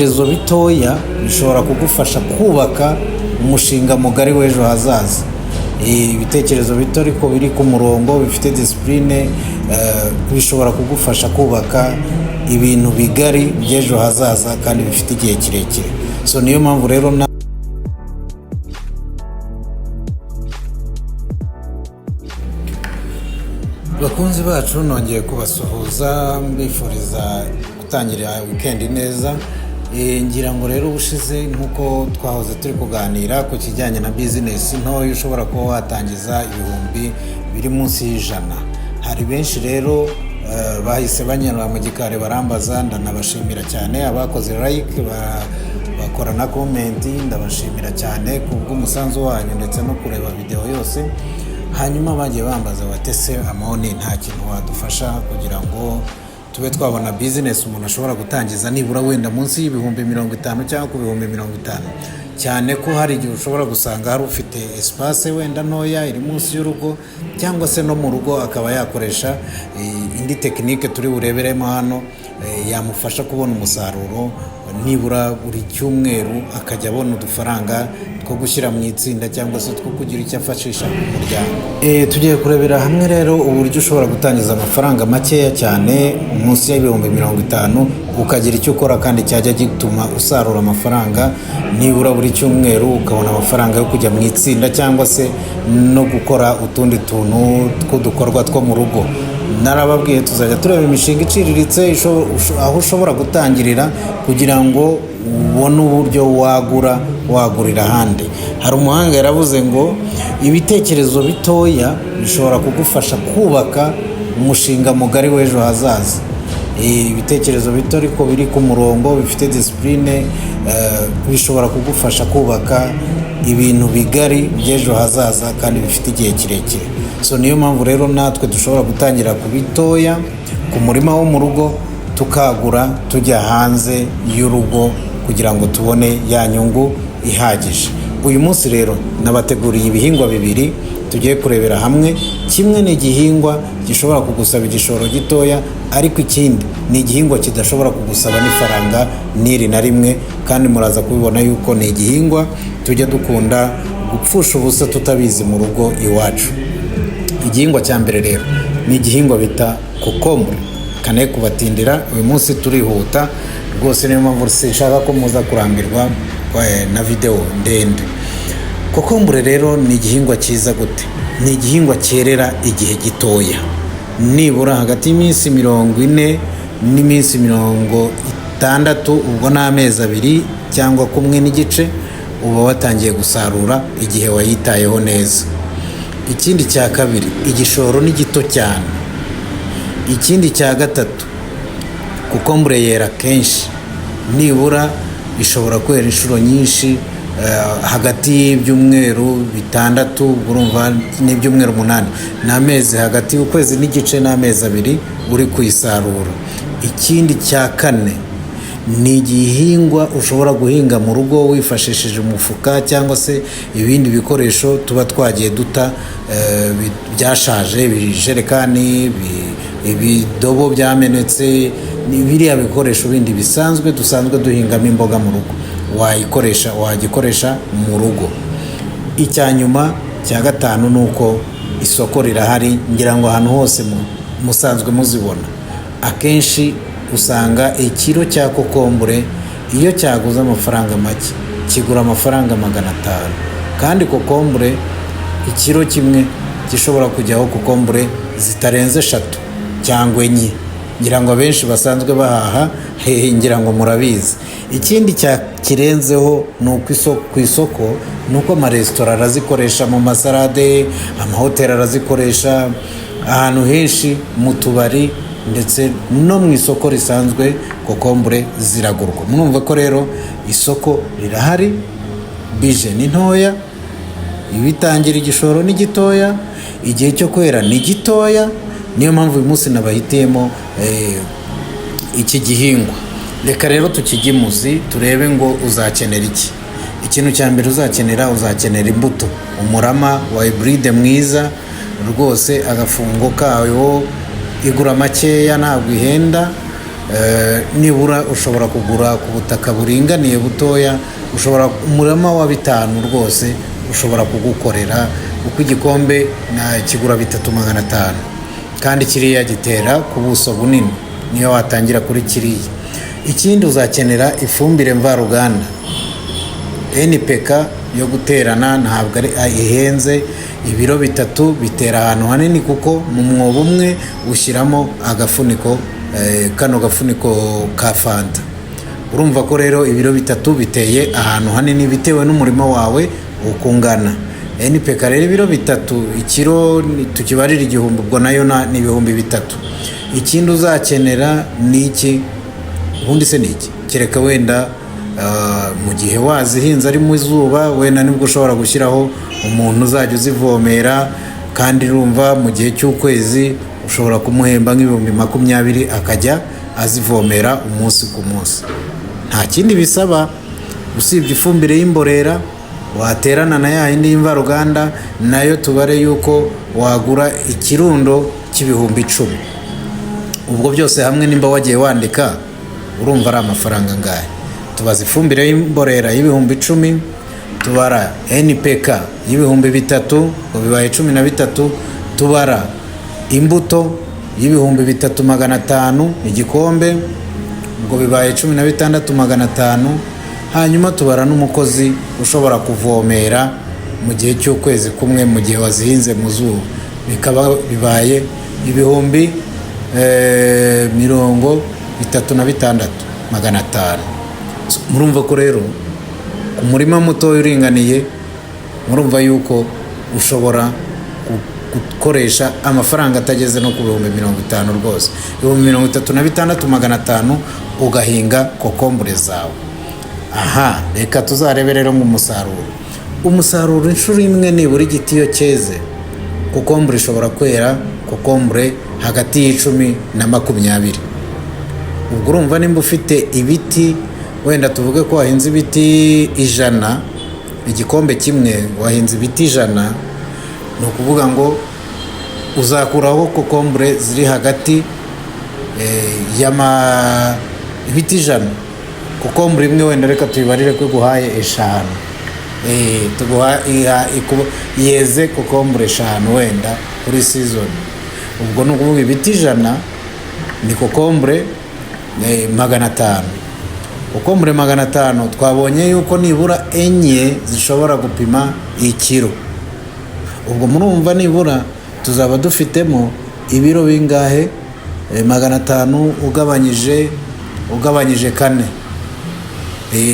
Ibitekerezo bitoya bishobora kugufasha kubaka umushinga mugari w'ejo hazaza. Ibitekerezo bito ariko biri ku murongo bifite discipline bishobora kugufasha kubaka ibintu bigari by'ejo hazaza kandi bifite igihe kirekire. So niyo mpamvu rero bakunzi bacu nongeye kubasuhuza mbifuriza gutangira weekend neza. Ngira ngo rero ubushize nkuko twahoze turi kuganira ku kijyanye na business ntoya ushobora kuba watangiza ibihumbi biri munsi y'ijana. Hari benshi rero bahise banyura mu gikari barambaza, ndanabashimira cyane abakoze like bakora na comment, ndabashimira cyane kubw'umusanzu wanyu ndetse no kureba video yose. Hanyuma bagiye bambaza batese amoni nta kintu wadufasha kugira ngo tube twabona business umuntu ashobora gutangiza nibura wenda munsi y'ibihumbi 50 cyangwa ku bihumbi 50, cyane ko hari igihe ushobora gusanga hari ufite espace wenda ntoya iri munsi y'urugo cyangwa se no mu rugo akaba yakoresha indi technique turi bureberemo hano yamufasha kubona umusaruro nibura buri cyumweru akajya abona udufaranga two gushyira mu itsinda cyangwa se two kugira icyo afashisha mu muryango. Tugiye kurebera hamwe rero uburyo ushobora gutangiza amafaranga makeya cyane munsi y'ibihumbi 50 ukagira icyo ukora kandi cyajya gituma usarura amafaranga nibura buri cyumweru ukabona amafaranga yo kujya mu itsinda cyangwa se no gukora utundi tuntu tw'udukorwa two mu rugo. Narababwiye tuzajya tureba imishinga iciriritse aho ushobora gutangirira kugira ngo ubone uburyo wagurira ahandi. Hari umuhanga yaravuze ngo ibitekerezo bitoya bishobora kugufasha kubaka umushinga mugari w'ejo hazaza. Ibitekerezo bito ariko biri ku murongo bifite discipline bishobora kugufasha kubaka ibintu bigari by'ejo hazaza kandi bifite igihe kirekire. So niyo mpamvu rero natwe dushobora gutangira ku bitoya ku murima wo mu rugo tukagura tujya hanze y'urugo kugira ngo tubone ya nyungu ihagije. Uyu munsi rero nabateguriye ibihingwa bibiri tugiye kurebera hamwe. Kimwe ni igihingwa gishobora kugusaba igishoro gitoya, ariko ikindi ni igihingwa kidashobora kugusaba n'ifaranga n'iri na rimwe, kandi muraza kubibona yuko ni igihingwa tujya dukunda gupfusha ubusa tutabizi mu rugo iwacu. Igihingwa cya mbere rero ni igihingwa bita kokombure. Kane kubatindira uyu munsi turihuta rwose, niyo mpamvu sinshaka ko muza kurambirwa na video ndende. Kokombure rero ni igihingwa cyiza gute? Ni igihingwa cyerera igihe gitoya, nibura hagati y'iminsi 40 n'iminsi 60, ubwo n'amezi 2 cyangwa 1 n'igice uba watangiye gusarura igihe wayitayeho neza. Ikindi cya kabiri, igishoro ni gito cyane. Ikindi cya gatatu, kokombure yera kenshi, nibura ishobora kwera inshuro nyinshi hagati y'ibyumweru 6, urumva n'ibyumweru 8, n'amezi hagati y'ukwezi n'igice n'amezi 2 uri kuyisarura. Ikindi cya kane, ni igihingwa ushobora guhinga mu rugo wifashishije umufuka cyangwa se ibindi bikoresho tuba twagiye duta byashaje, ibijerekani, ibidobo byamenetse, biriya bikoresho bindi bisanzwe dusanzwe duhingamo imboga mu rugo wagikoresha mu rugo. Icyanyuma cya gatanu nuko isoko rirahari, ngira ngo ahantu hose musanzwe muzibona. Akenshi usanga ikiro cya kokombure iyo cyaguze amafaranga make kigura amafaranga 500, kandi kokombure ikiro kimwe gishobora kujyaho kokombure zitarenze 3 cyangwa 4. Ngira ngo abenshi basanzwe bahaha ngira ngo murabizi. Ikindi kirenzeho nuko ku isoko nuko amaresitora arazikoresha mu masalade, amahoteli arazikoresha ahantu henshi, mu tubari ndetse no mu isoko risanzwe kokombure ziragurwa. Mwumva ko rero isoko rirahari, bije ni ntoya, ibitangira igishoro ni gitoya, igihe cyo kwera ni gitoya. Niyo mpamvu uyu munsi nabahitiyemo iki gihingwa. Reka rero tukigimuzi turebe ngo uzakenera iki. Ikintu cya mbere uzakenera imbuto, umurama wa hybride mwiza rwose, agafungo kayo igura makeya ntabwo ihenda, nibura ushobora kugura ku butaka buringaniye butoya, umurama wa 5 rwose ushobora kugukorera, kuko igikombe kigura 3,500 kandi kiriya gitera ku buso bunini, niyo watangira kuri kiriya. Ikindi uzakenera ifumbire mvaruganda. NPK yo guterana ntabwo ari ihenze, ibiro 3 bitera ahantu hanini, kuko mu mwobo umwe ushyiramo agafuniko, kano gafuniko ka fanta. Urumva ko rero ibiro 3 biteye ahantu hanini bitewe n'umurimo wawe ukungana. NPK rero ibiro 3, ikiro tukibarira 1000, ubwo nayo ni ibihumbi 3. Ikindi uzakenera ni iki? Ubundi se ni iki? Kereka wenda mu gihe wazihinze ari mu izuba, wenda nibwo ushobora gushyiraho umuntu uzajya uzivomera, kandi urumva mu gihe cy'ukwezi ushobora kumuhemba nk'ibihumbi 20 akajya azivomera umunsi ku munsi. Nta kindi bisaba usibye ifumbire y'imborera waterana na ya yindi y'imvaruganda, nayo tubare yuko wagura ikirundo cy'ibihumbi 10. Ubwo byose hamwe nimba wagiye wandika, urumva ari amafaranga ngahe? Tubaza ifumbire y'imborera y'ibihumbi 10, tubara NPK y'ibihumbi 3, ngo bibaye 13, tubara imbuto y'ibihumbi 3,500 igikombe, ngo bibaye 16,500. Hanyuma tubara n'umukozi ushobora kuvomera mu gihe cy'ukwezi kumwe mu gihe wazihinze mu zuba, bikaba bibaye ibihumbi 36,500. Murumva ko rero ku murima muto uringaniye, murumva yuko ushobora gukoresha amafaranga atageze no ku bihumbi 50 rwose, ibihumbi 36,500 ugahinga kokombure zawe. Aha, reka tuzarebe rero umusaruro inshuro imwe nibura igiti iyo cyeze, kokombure ishobora kwera kokombure hagati y'10 na 20. Ubwo urumva nimba ufite ibiti, wenda tuvuge ko wahinze ibiti 100, igikombe kimwe wahinze ibiti 100, ni ukuvuga ngo uzakuraho kokombure ziri hagati ibiti 100. Kokombure imwe wenda reka tuyibarire ko guhaye 5, yeze kokombure 5 wenda kuri season. Ubwo ni ukuvuga ibiti 100 ni kokombure 500. Kokombure 500 twabonye yuko nibura 4 zishobora gupima ikiro. Ubwo murumva nibura tuzaba dufitemo ibiro bingahe? 500 ugabanyije 4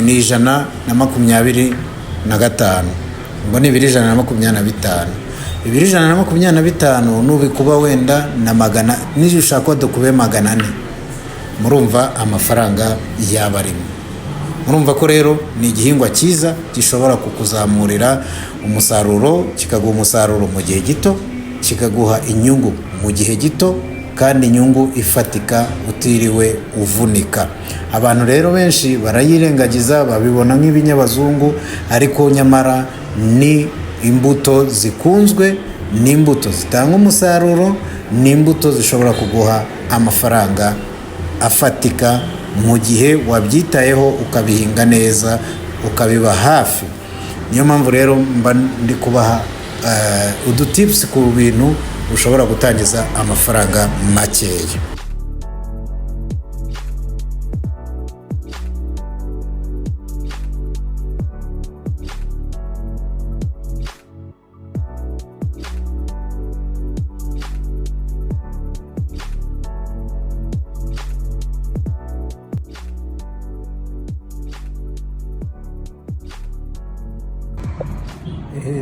ni 125. Ubwo ni ibiri 125. Ibiri 125 nubikuba wenda na 100, niyo ushaka dukube 400, murumva amafaranga yaba arimo. Murumva ko rero ni igihingwa cyiza gishobora kukuzamurira umusaruro, kikaguha umusaruro mu gihe gito, kikaguha inyungu mu gihe gito, kandi inyungu ifatika utiriwe uvunika. Abantu rero benshi barayirengagiza, babibona nk'ibinyabazungu, ariko nyamara ni imbuto zikunzwe, ni imbuto zitanga umusaruro, ni imbuto zishobora kuguha amafaranga afatika mu gihe wabyitayeho, ukabihinga neza, ukabiba hafi. Niyo mpamvu rero mba ndi kubaha udutips ku bintu ushobora gutangiza amafaranga makeya.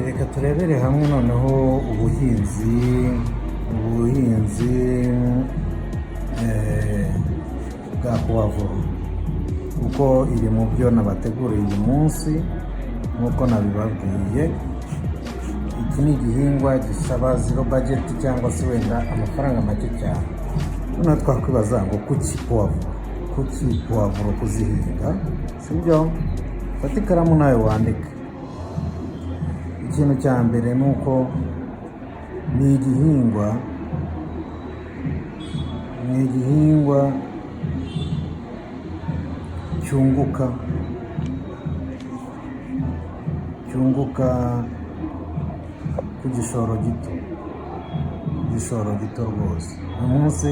Reka turebere hamwe noneho ubuhinzi bwa puwavuro, kuko iri mu byo nabateguriye uyu munsi. Nk'uko nabibabwiye, iki ni igihingwa gisaba zero budget cyangwa se wenda amafaranga make cyane. Noneho twakwibaza ngo kuki puwavuro kuzihinga, sibyo? Fata ikaramu nawe wandike. Ikintu cya mbere ni uko ni igihingwa cyunguka ku gishoro gito rwose. uyu munsi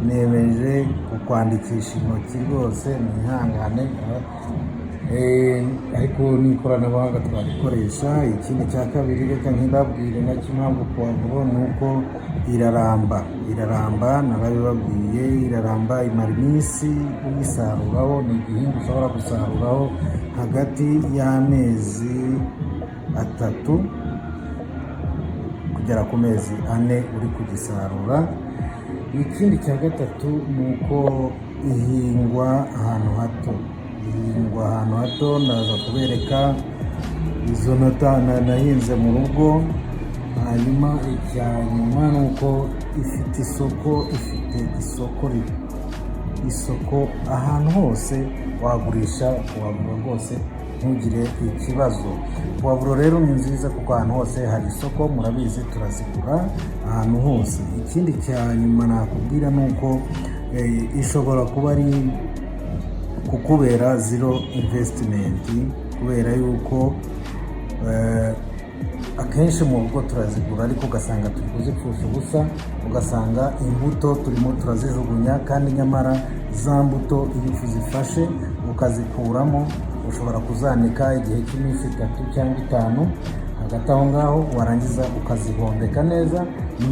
nemeje kukwandikisha intoki rwose, mwihangane, ariko n'ikoranabuhanga twarikoresha. ikindi cya kabiri reka ntibabwire nacyo impamvu puwavuro ni uko iraramba, narabibabwiye, iraramba, imara iminsi uyisaruraho. ni igihingwa ushobora gusaruraho hagati y'amezi 3 kugera ku mezi 4 uri kugisarura. ikindi cya gatatu ni uko ihingwa ahantu hato, ndaza kubereka izo nahinze mu rugo. hanyuma icya nyuma ni uko ifite isoko ahantu hose wagurisha puwavuro rwose ntugire ikibazo. puwavuro rero ni nziza kuko ahantu hose hari isoko, murabizi turazigura ahantu hose. ikindi cya nyuma nakubwira ni uko ishobora kuba ari kukubera zero investment, kubera yuko akenshi mu rugo turazigura ariko ugasanga turi kuzipfusha ubusa, ugasanga imbuto turimo turazijugunya, kandi nyamara za mbuto iyo uzifashe ukazikuramo ushobora kuzanika igihe cy'iminsi 3 cyangwa 5. hagati aho ngaho warangiza ukazihombeka neza,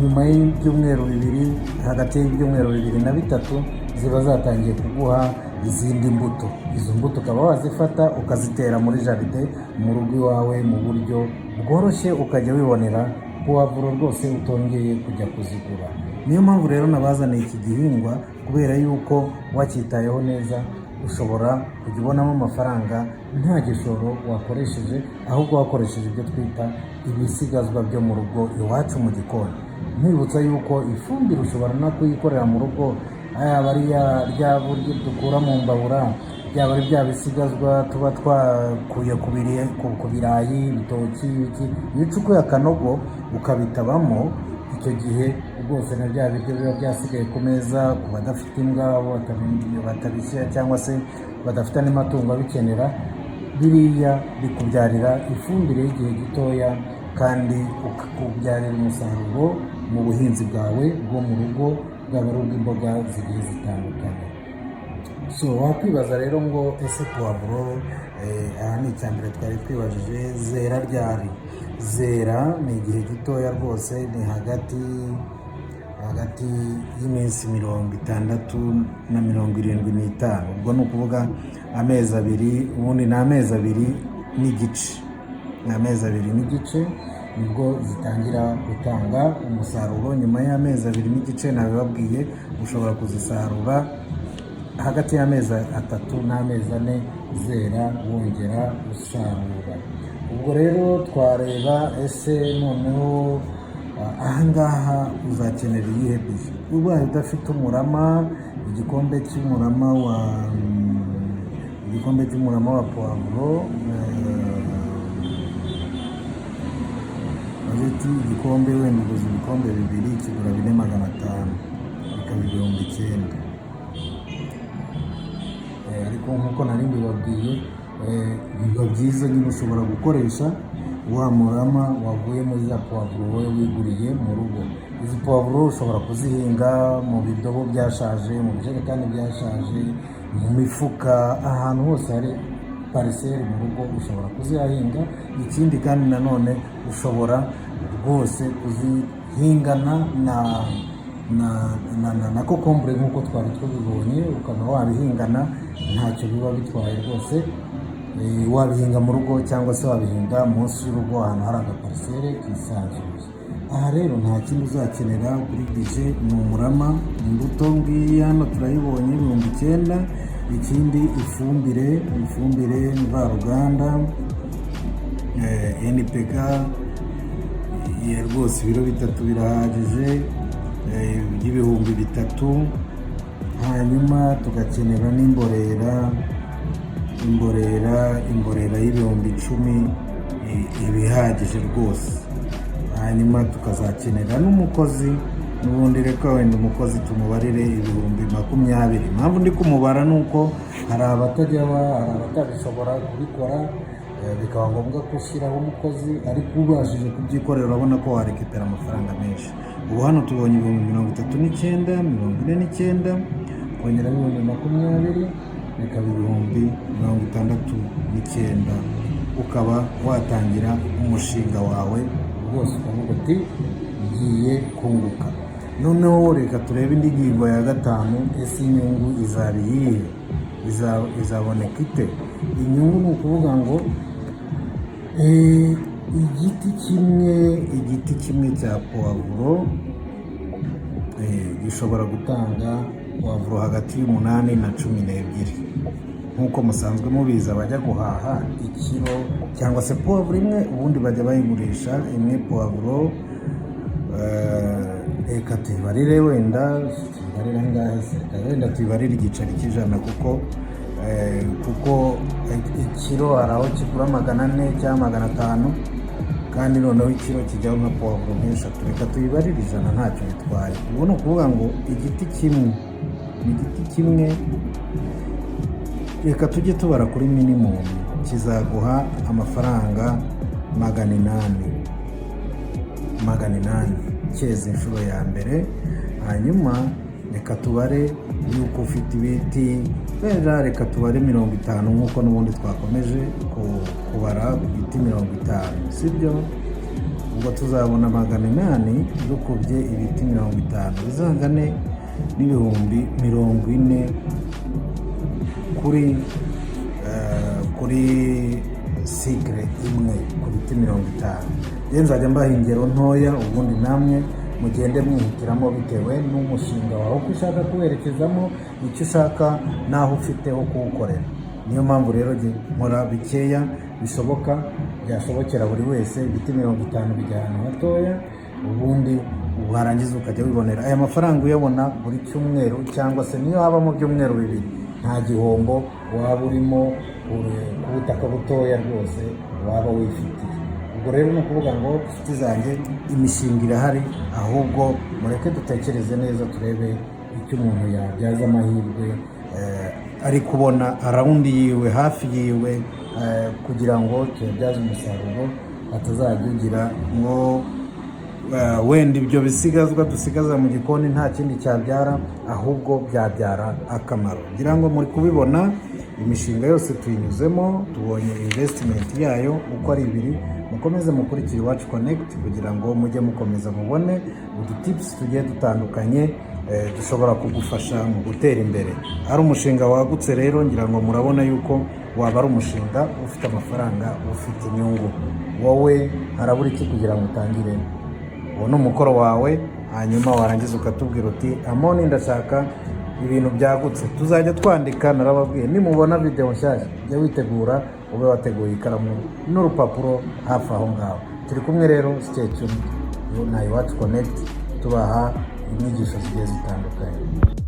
nyuma y'ibyumweru 2, hagati y'ibyumweru 2 na 3 ziba zatangiye kuguha izindi mbuto. izo mbuto ukaba wazifata ukazitera muri jaride mu rugo iwawe mu buryo bworoshye, ukajya wibonera puwavuro rwose utongeye kujya kuzigura. niyo mpamvu rero nabazaniye iki gihingwa, kubera yuko wacyitayeho neza ushobora kujya ubonamo amafaranga nta gishoro wakoresheje, ahubwo wakoresheje ibyo twita ibisigazwa byo mu rugo iwacu mu gikoni. nkwibutsa yuko ifumbire ushobora no kuyikorera mu rugo, yaba ari rya buryo dukura mu mbabura, byaba ari bya bisigazwa tuba twakuye ku birayi, ibitoki, iyo ucukuye akanogo ukabitabamo, icyo gihe rwose na bya biryo biba byasigaye ku meza, ku badafite imbwa batabishyira cyangwa se badafite n'amatungo abikenera, biriya bikubyarira ifumbire y'igihe gitoya kandi ukakubyarira umusaruro mu buhinzi bwawe bwo mu rugo, bwaba ari ubw'imboga zigiye zitandukanye. wakwibaza rero ngo ese puwavuro aha ni icyambere twari twibajije, zera ryari? zera ni igihe gitoya rwose, ni hagati y'iminsi 60 na 75. ubwo ni ukuvuga amezi 2, ubundi ni amezi 2 n'igice, nibwo zitangira gutanga umusaruro. nyuma y'amezi 2 n'igice nabibabwiye ushobora kuzisarura hagati y'amezi 3 n'amezi 4 zera, wongera usarura. ubwo rero twareba ese noneho ahangaha uzakenera iyihe bije. ubaye udafite umurama, igikombe cy'umurama wa puwavuro, igikombe wenda uguze ibikombe 2 kigura 4,500, bikaba 9,000. ariko nk'uko nari mbibabwiye, biba byiza nyine ushobora gukoresha wa murama wavuye muri za puwavuro wowe wiguriye mu rugo. izi puwavuro ushobora kuzihinga mu bidobo byashaje, mu bijerekani byashaje, mu mifuka, ahantu hose hari pariseri mu rugo ushobora kuzihahinga. ikindi kandi nanone ushobora rwose kuzihingana na kokombure nk'uko twari tubibonye, ukaba wabihingana ntacyo biba bitwaye rwose. wabihinga mu rugo cyangwa se wabihinga munsi y'urugo ahantu hari agaparisere kisanzuye. aha rero nta kindi uzakenera kuri bije, ni umurama, imbuto ngiyi hano turayibonye 9,000. ikindi ifumbire mvaruganda NPK rwose ibiro 3 birahagije, y'ibihumbi 3. hanyuma tugakenera n'imborera y'ibihumbi 10 ibihagije rwose. hanyuma tukazakenera n'umukozi n'ubundi reka wenda umukozi tumubarire 20,000. Impamvu ndi kumubara ni uko hari abatabishobora kubikora, bikaba ngombwa gushyiraho umukozi ariko ubashije kubyikorera urabona ko warekipera amafaranga menshi. Ubu hano tubonye 39,000, 49, kongera 20,000 bikaba 69,000, ukaba watangira umushinga wawe rwose ukavuga uti ngiye kunguka. Noneho reka turebe indi ngingo ya 5, ese inyungu izaba iyihe, izaboneka ite? Inyungu ni ukuvuga ngo igiti kimwe cya puwavuro gishobora gutanga puwavuro hagati y'8 na 12. Nk'uko musanzwe mubizi abajya guhaha ikiro cyangwa se puwavuro imwe ubundi bajya bayigurisha imwe puwavuro, reka tuyibarire wenda tuyibarire igiceri cy'ijana kuko ikiro hari aho kigura 400 cyangwa 500, kandi noneho ikiro kijyaho nka puwavuro nk'eshatu. Reka tuyibarire ijana ntacyo bitwaye. Ubu ni ukuvuga ngo igiti kimwe reka tujye tubara kuri minimum kizaguha amafaranga 800 cyeze inshuro ya mbere. Hanyuma reka tubare yuko ufite ibiti reka tubare 50 nk'uko n'ubundi twakomeje kubara ku biti 50, sibyo? Ubwo tuzabona 800 dukubye ibiti 50 bizangane n'ibihumbi 40 kuri sigre imwe ku biti 50. Rero nzajya mbaha ingero ntoya, ubundi namwe mugende mwihitiramo bitewe n'umushinga wawe uko ushaka kuwerekezamo, icyo ushaka n'aho ufite ho kuwukorera. Niyo mpamvu rero nkora bikeya bishoboka, byashobokera buri wese. Ibiti 50 bijya ahantu hatoya, ubundi warangiza ukajya wibonera aya mafaranga uyabona buri cyumweru, cyangwa se niyo haba mu byumweru 2, nta gihombo waba urimo ku butaka butoya rwose waba wifitiye. Ubwo rero ni ukuvuga ngo inshuti zanjye, imishinga irahari, ahubwo mureke dutekereze neza turebe icyo umuntu yabyaza amahirwe ari kubona arawundi yiwe hafi yiwe, kugira ngo tuyabyaze umusaruro, atazajya ugira ngo wenda ibyo bisigazwa dusigaza mu gikoni nta kindi cyabyara, ahubwo byabyara akamaro. Ngira ngo muri kubibona imishinga yose tuyinyuzemo, tubonye investment yayo uko ari 2. Mukomeze mukurikire Iwacu Connect kugira ngo mujye mukomeza mubone udutips tugiye dutandukanye dushobora kugufasha mu gutera imbere. Ari umushinga wagutse rero, ngira ngo murabona yuko waba ari umushinga ufite amafaranga, ufite inyungu. Wowe harabura iki kugira ngo utangire? Uwo ni umukoro wawe, hanyuma warangiza ukatubwira uti Amoni ndashaka ibintu byagutse. Tuzajya twandika, narababwiye nimubona video nshyashya jya witegura ube wateguye ikaramu n'urupapuro hafi aho ngaho. Turi kumwe rero, stay tuned na Iwacu Connect tubaha inyigisho zigiye zitandukanye.